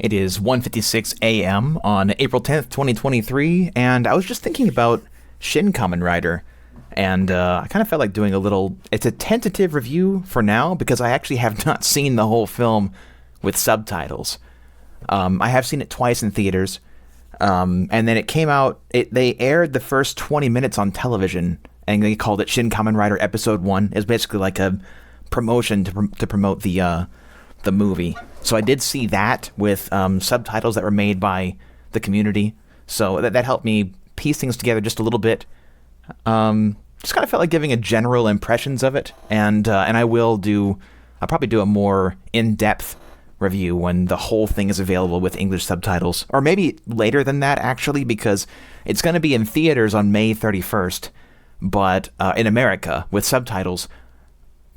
It is 1:56 a.m. on April 10th, 2023, and I was just thinking about Shin Kamen Rider, and I kind of felt like doing a little... It's a tentative review for now, because I actually have not seen the whole film with subtitles. I have seen it twice in theaters, and then it came out... They aired the first 20 minutes on television, and they called it Shin Kamen Rider Episode 1. It's basically like a promotion to promote the movie. So I did see that with subtitles that were made by the community. So that helped me piece things together just a little bit. Just kind of felt like giving a general impressions of it, and I'll probably do a more in-depth review when the whole thing is available with English subtitles, or maybe later than that actually, because it's going to be in theaters on May 31st, but in America with subtitles.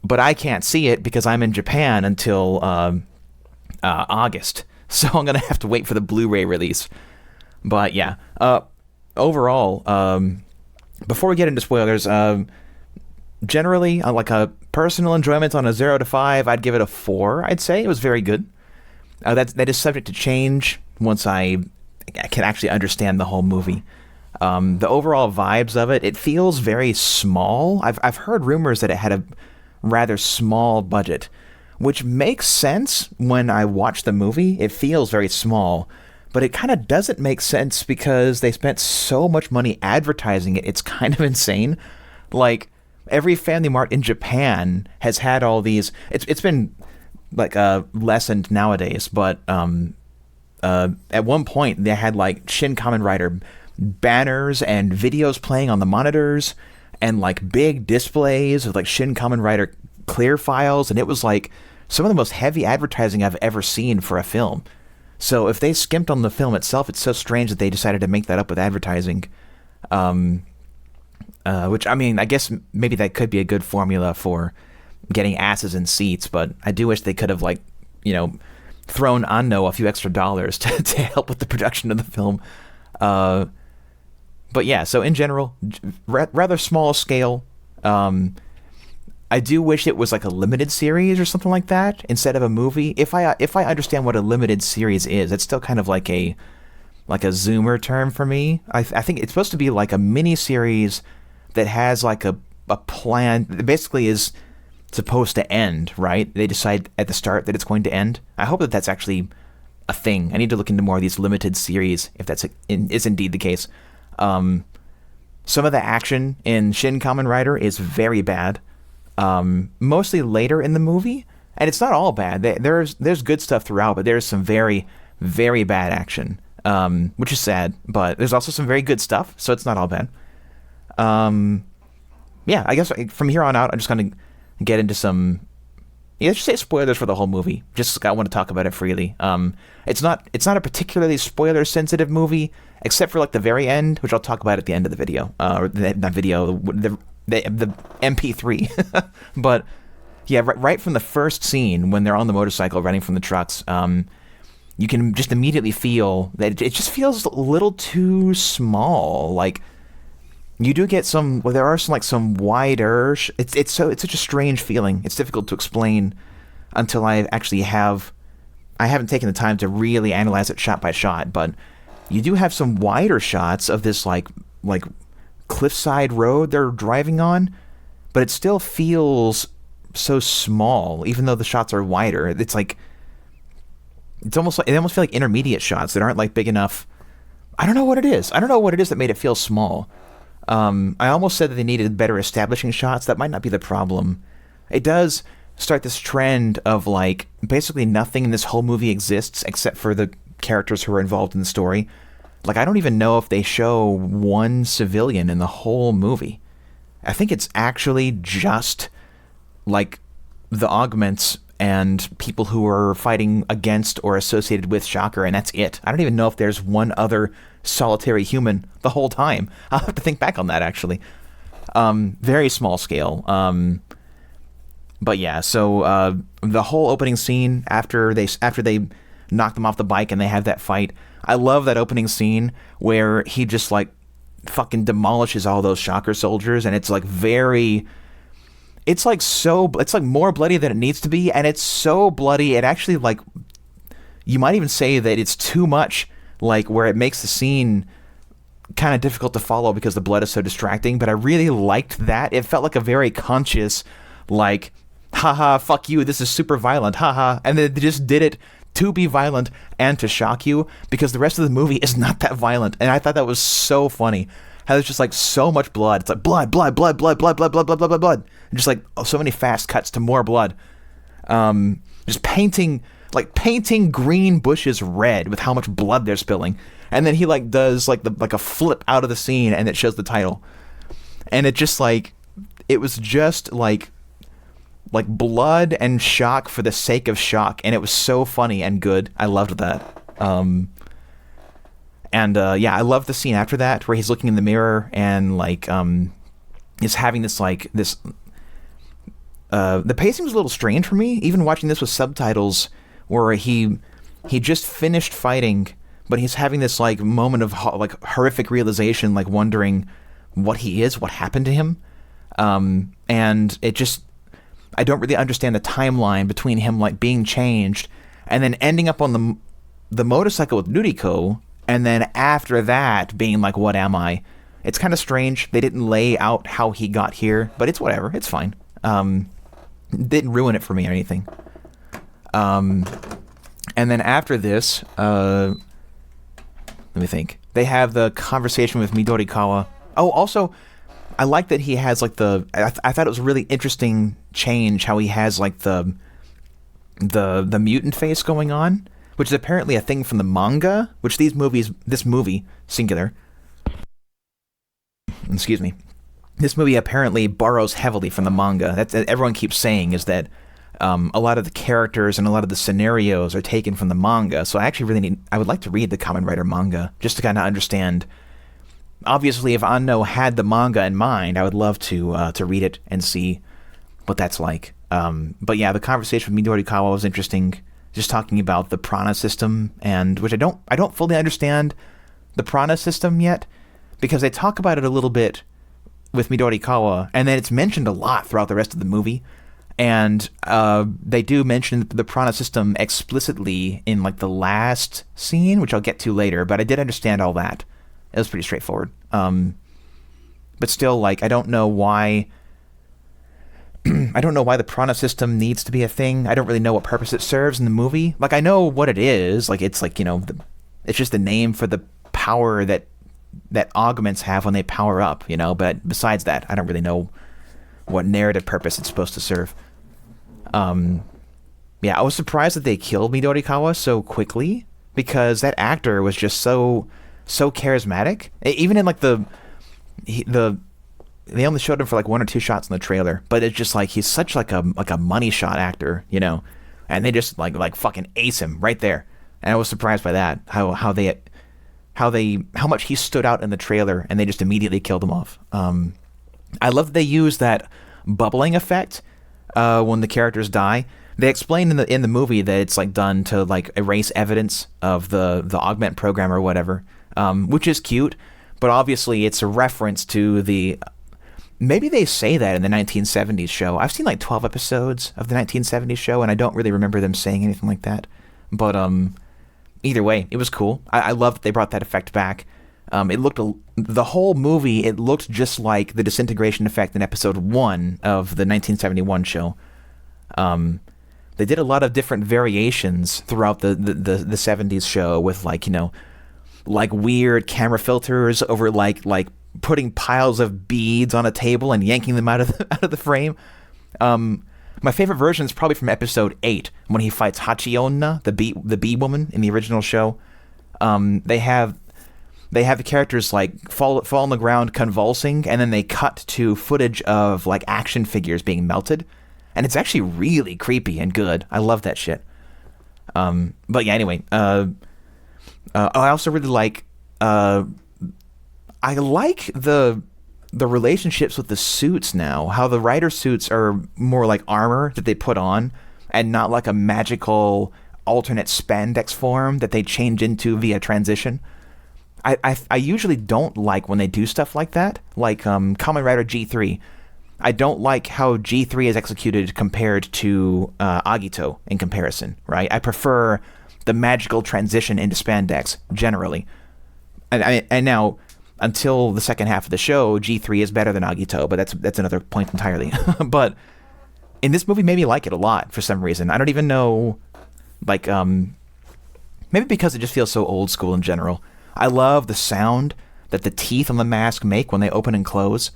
But I can't see it because I'm in Japan until August, so I'm gonna have to wait for the Blu-ray release. But yeah, overall, before we get into spoilers, generally, like a personal enjoyment on a 0 to 5, I'd give it a 4. I'd say it was very good. That is subject to change once I can actually understand the whole movie. The overall vibes of it feels very small. I've heard rumors that it had a rather small budget, which makes sense when I watch the movie. It feels very small, but it kind of doesn't make sense because they spent so much money advertising it. It's kind of insane. Like, every Family Mart in Japan has had all these... It's been like lessened nowadays, but at one point they had like Shin Kamen Rider banners and videos playing on the monitors, and like big displays of like Shin Kamen Rider clear files, and it was like some of the most heavy advertising I've ever seen for a film. So if they skimped on the film itself, it's so strange that they decided to make that up with advertising. Which, I mean, I guess maybe that could be a good formula for getting asses in seats, but I do wish they could have, like, thrown Anno a few extra dollars to help with the production of the film. But yeah, so in general, rather small scale. I do wish it was like a limited series or something like that instead of a movie. If I understand what a limited series is, it's still kind of like a Zoomer term for me. I think it's supposed to be like a mini series that has like a plan that basically is supposed to end, right? They decide at the start that it's going to end. I hope that that's actually a thing. I need to look into more of these limited series if that's is indeed the case. Some of the action in Shin Kamen Rider is very bad. Mostly later in the movie, and it's not all bad. There's good stuff throughout, but there's some very, very bad action, which is sad. But there's also some very good stuff, so it's not all bad. Yeah, I guess from here on out, I'm just gonna get into some... let's just say spoilers for the whole movie. Just I want to talk about it freely. It's not a particularly spoiler-sensitive movie, except for like the very end, which I'll talk about at the end of the video. The MP3. But yeah, right from the first scene when they're on the motorcycle running from the trucks, you can just immediately feel that it just feels a little too small. Like, you do get there are some wider... It's such a strange feeling. It's difficult to explain until I haven't taken the time to really analyze it shot by shot, but you do have some wider shots of this like cliffside road they're driving on, but it still feels so small, even though the shots are wider. It's like they almost feel like intermediate shots that aren't like big enough. I don't know what it is. I don't know what it is that made it feel small. I almost said that they needed better establishing shots. That might not be the problem. It does start this trend of like basically nothing in this whole movie exists except for the characters who are involved in the story. Like, I don't even know if they show one civilian in the whole movie. I think it's actually just like the augments and people who are fighting against or associated with Shocker, and that's it. I don't even know if there's one other solitary human the whole time. I'll have to think back on that, actually. Very small scale. But yeah, so the whole opening scene after they knock them off the bike and they have that fight, I love that opening scene where he just like fucking demolishes all those Shocker soldiers, and it's like it's like more bloody than it needs to be, and it's so bloody it actually like you might even say that it's too much, like where it makes the scene kind of difficult to follow because the blood is so distracting. But I really liked that. It felt like a very conscious, like, haha, fuck you, this is super violent, haha. And they just did it to be violent and to shock you, because the rest of the movie is not that violent. And I thought that was so funny. How there's just like so much blood. It's like blood, blood, blood, blood, blood, blood, blood, blood, blood, blood, blood. And just like so many fast cuts to more blood. Just painting green bushes red with how much blood they're spilling. And then he like does like a flip out of the scene, and it shows the title. And it just like, it was just like blood and shock for the sake of shock, and it was so funny and good. I loved that. I love the scene after that where he's looking in the mirror and like is having this the pacing was a little strange for me, even watching this with subtitles, where he just finished fighting, but he's having this like moment of horrific realization, like wondering what he is, what happened to him, and it just, I don't really understand the timeline between him like being changed and then ending up on the motorcycle with Nuriko, and then after that being like, what am I? It's kind of strange. They didn't lay out how he got here, but it's whatever. It's fine. Didn't ruin it for me or anything. And then after this, let me think. They have the conversation with Midorikawa. Oh, also, I like that he has like I thought it was a really interesting change how he has like the mutant face going on, which is apparently a thing from the manga, which this movie, singular, excuse me, this movie apparently borrows heavily from the manga. That's everyone keeps saying, is that a lot of the characters and a lot of the scenarios are taken from the manga. So I actually I would like to read the Kamen Rider manga just to kind of understand. Obviously, if Anno had the manga in mind, I would love to read it and see what that's like. But yeah, the conversation with Midorikawa was interesting. Just talking about the prana system, and which I don't fully understand the prana system yet, because they talk about it a little bit with Midorikawa, and then it's mentioned a lot throughout the rest of the movie. And they do mention the prana system explicitly in like the last scene, which I'll get to later. But I did understand all that. It was pretty straightforward. But still, like, I don't know why the prana system needs to be a thing. I don't really know what purpose it serves in the movie. Like, I know what it is. Like, it's like, it's just a name for the power that augments have when they power up, But besides that, I don't really know what narrative purpose it's supposed to serve. Yeah, I was surprised that they killed Midorikawa so quickly, because that actor was just so charismatic. Even in like they only showed him for like 1 or 2 shots in the trailer, but it's just like he's such like a money shot actor, and they just like fucking ace him right there. And I was surprised by that, how much he stood out in the trailer, and they just immediately killed him off. I love that they use that bubbling effect when the characters die. They explain in the movie that it's like done to like erase evidence of the augment program or whatever, which is cute. But obviously it's a reference to maybe they say that in the 1970s show. I've seen like 12 episodes of the 1970s show, and I don't really remember them saying anything like that. But either way, it was cool. I love that they brought that effect back. The whole movie, it looked just like the disintegration effect in episode 1 of the 1971 show. They did a lot of different variations throughout the 70s show with like weird camera filters over like putting piles of beads on a table and yanking them out of the frame. My favorite version is probably from episode 8 when he fights Hachionna, the bee woman in the original show. They have the characters like fall on the ground convulsing, and then they cut to footage of like action figures being melted, and it's actually really creepy and good. I love that shit. But yeah, anyway, I also really like I like the relationships with the suits now. How the rider suits are more like armor that they put on, and not like a magical alternate spandex form that they change into via transition. I usually don't like when they do stuff like that, like Kamen Rider G3. I don't like how G3 is executed compared to Agito in comparison, right? I prefer the magical transition into spandex generally. And now, until the second half of the show, G3 is better than Agito, but that's another point entirely. But in this movie, made me like it a lot for some reason. I don't even know, like, maybe because it just feels so old school in general. I love the sound that the teeth on the mask make when they open and close,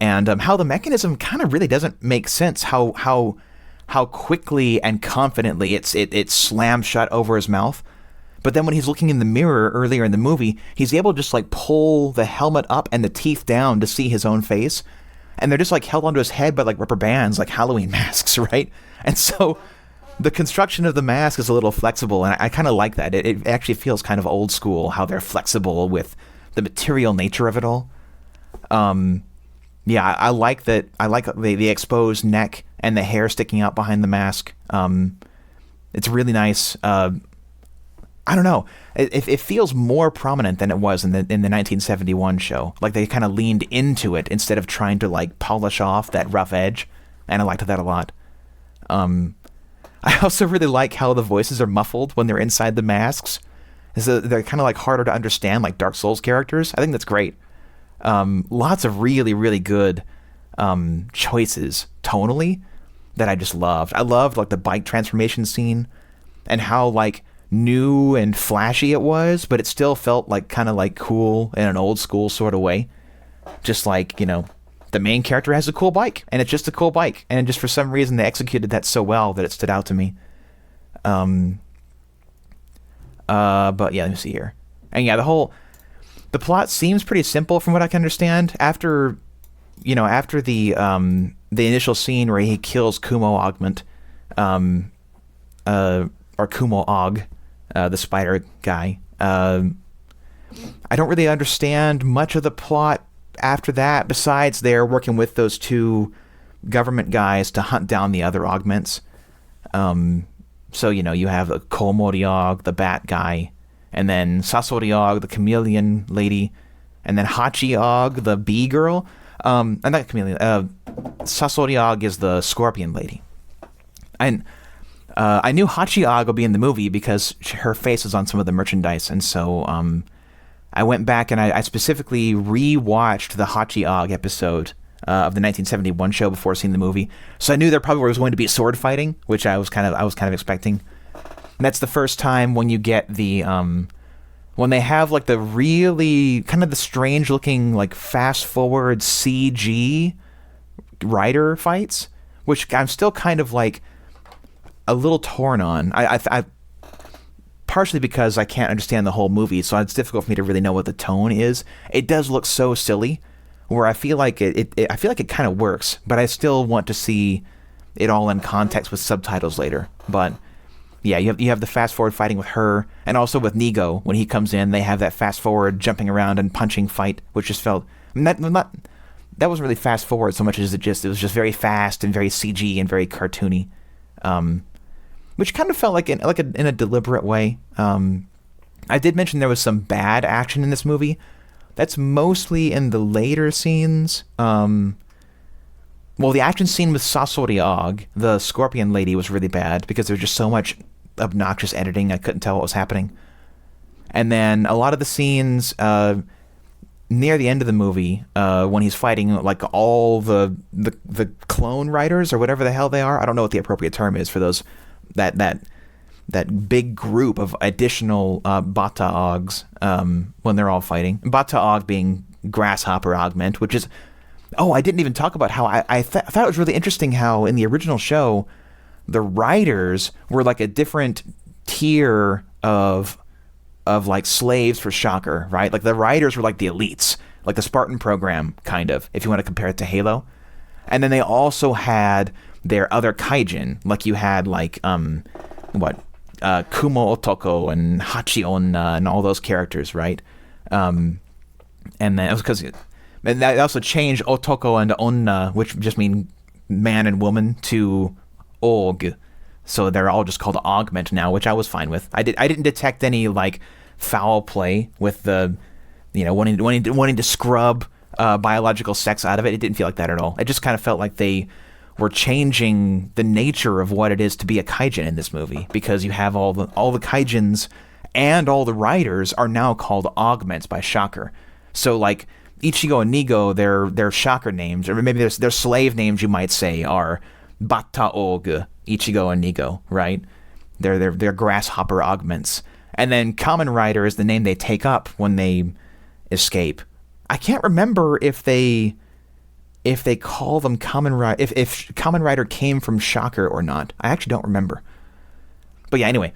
and how the mechanism kind of really doesn't make sense. How quickly and confidently it slams shut over his mouth. But then when he's looking in the mirror earlier in the movie, he's able to just like pull the helmet up and the teeth down to see his own face. And they're just like held onto his head by like rubber bands, like Halloween masks, right? And so the construction of the mask is a little flexible, and I kind of like that. It actually feels kind of old school how they're flexible with the material nature of it all. Yeah, I like that. I like the exposed neck and the hair sticking out behind the mask. It's really nice. I don't know. It feels more prominent than it was in the 1971 show. Like they kind of leaned into it instead of trying to like polish off that rough edge, and I liked that a lot. I also really like how the voices are muffled when they're inside the masks. So they're kind of like harder to understand, like Dark Souls characters. I think that's great. Lots of really, really good choices tonally that I just loved. I loved like the bike transformation scene and how like new and flashy it was, but it still felt like kind of like cool in an old school sort of way. Just like, you know, the main character has a cool bike, and it's just a cool bike, and just for some reason they executed that so well that it stood out to me. But yeah, let me see here. And yeah, the plot seems pretty simple from what I can understand. After the initial scene where he kills Kumo Augment, or Kumo Aug, the spider guy. I don't really understand much of the plot after that, besides they're working with those two government guys to hunt down the other augments. So, you know, you have Koumori Aug, the bat guy, and then Sasori Aug, the chameleon lady, and then Hachi Aug, the bee girl. Not chameleon. Sasori Aug is the scorpion lady. And I knew Hachi Aug would be in the movie because her face was on some of the merchandise, and so I went back and I specifically re-watched the Hachi Aug episode of the 1971 show before seeing the movie. So I knew there probably was going to be sword fighting, which I was kind of expecting. And that's the first time when you get the when they have like the really kind of the strange looking like fast forward CG rider fights, which I'm still kind of like a little torn on. I partially because I can't understand the whole movie, so it's difficult for me to really know what the tone is. It does look so silly, where I feel like it kind of works, but I still want to see it all in context with subtitles later. But yeah, you have the fast forward fighting with her, and also with Nigo when he comes in. They have that fast forward jumping around and punching fight, which just felt that wasn't really fast forward so much as it was just very fast and very CG and very cartoony. Which kind of felt like in a deliberate way. I did mention there was some bad action in this movie. That's mostly in the later scenes. Well, the action scene with Sasori Aug, the scorpion lady, was really bad because there was just so much obnoxious editing. I couldn't tell what was happening. And then a lot of the scenes near the end of the movie, when he's fighting like all the clone riders or whatever the hell they are. I don't know what the appropriate term is for those. That big group of additional Bata Augs when they're all fighting. Bata Aug being Grasshopper Augment, which is... Oh, I didn't even talk about how I thought it was really interesting how in the original show, the riders were like a different tier of like slaves for Shocker, right? Like the riders were like the elites, like the Spartan program, kind of, if you want to compare it to Halo. And then they also had their other kaijin, like you had like Kumo Otoko and Hachi Onna and all those characters, right? And then it was because that also changed Otoko and Onna, which just mean man and woman, to Aug, so they're all just called Augment now, which I was fine with. I didn't detect any like foul play with the wanting to scrub biological sex out of it. It didn't feel like that at all. It just kind of felt like they we're changing the nature of what it is to be a kaijin in this movie, because you have all the kaijins and all the riders are now called augments by Shocker. So like Ichigo and Nigo, their Shocker names, or maybe their slave names, you might say, are Batta Aug, Ichigo and Nigo, right? They're grasshopper augments. And then Kamen Rider is the name they take up when they escape. I can't remember if they call them Kamen Rider, if Kamen Rider came from Shocker or not. I actually don't remember. But yeah, anyway.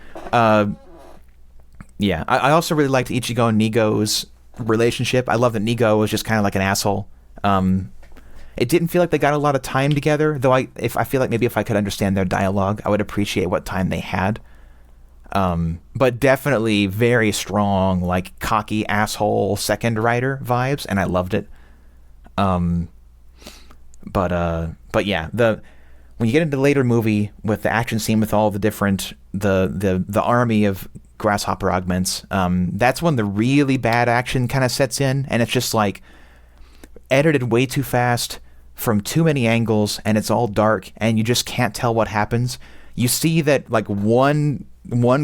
Yeah, I also really liked Ichigo and Nigo's relationship. I love that Nigo was just kind of like an asshole. It didn't feel like they got a lot of time together, though I feel like maybe if I could understand their dialogue, I would appreciate what time they had. But definitely very strong, like cocky asshole second rider vibes, and I loved it. But yeah, when you get into the later movie with the action scene with all the different the army of grasshopper augments, that's when the really bad action kind of sets in, and it's just like edited way too fast from too many angles, and it's all dark, and you just can't tell what happens. You see that like one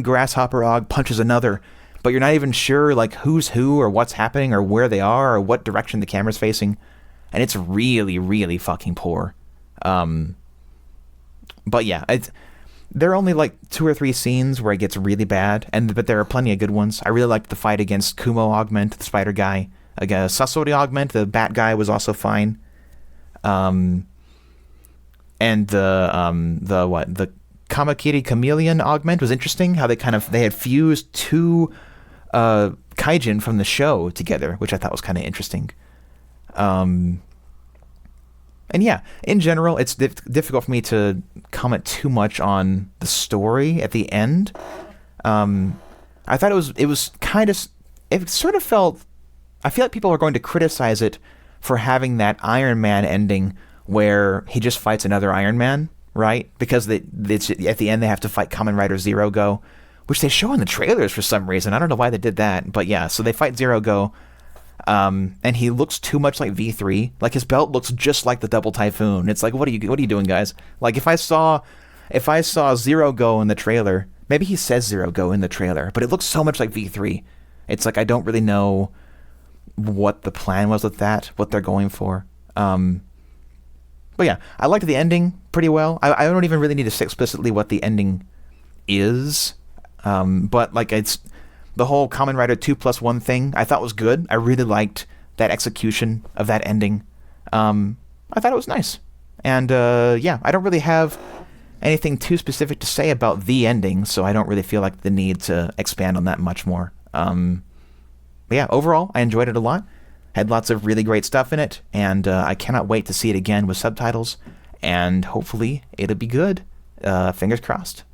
grasshopper aug punches another, but you're not even sure like who's who or what's happening or where they are or what direction the camera's facing, and it's really, really fucking poor. But yeah, there are only like 2 or 3 scenes where it gets really bad, but there are plenty of good ones. I really liked the fight against Kumo Augment, the spider guy. Sasori Augment, the bat guy, was also fine. And the Kamakiri Chameleon Augment was interesting. How they had fused 2 kaijin from the show together, which I thought was kind of interesting. And yeah, in general, it's difficult for me to comment too much on the story at the end. I thought it was kind of, it sort of felt, I feel like people are going to criticize it for having that Iron Man ending where he just fights another Iron Man, right? Because it's, at the end they have to fight Kamen Rider Zero Go, which they show in the trailers for some reason. I don't know why they did that, but yeah, so they fight Zero Go. And he looks too much like V3. Like his belt looks just like the Double Typhoon. It's like, what are you doing, guys? Like if I saw Zero Go in the trailer, maybe he says Zero Go in the trailer, but it looks so much like V3. It's like I don't really know what the plan was with that, what they're going for. But yeah, I liked the ending pretty well. I don't even really need to say explicitly what the ending is, but like it's the whole Kamen Rider 2+1 thing I thought was good. I really liked that execution of that ending. I thought it was nice. And yeah, I don't really have anything too specific to say about the ending, so I don't really feel like the need to expand on that much more. But yeah, overall, I enjoyed it a lot. Had lots of really great stuff in it, and I cannot wait to see it again with subtitles, and hopefully it'll be good. Fingers crossed.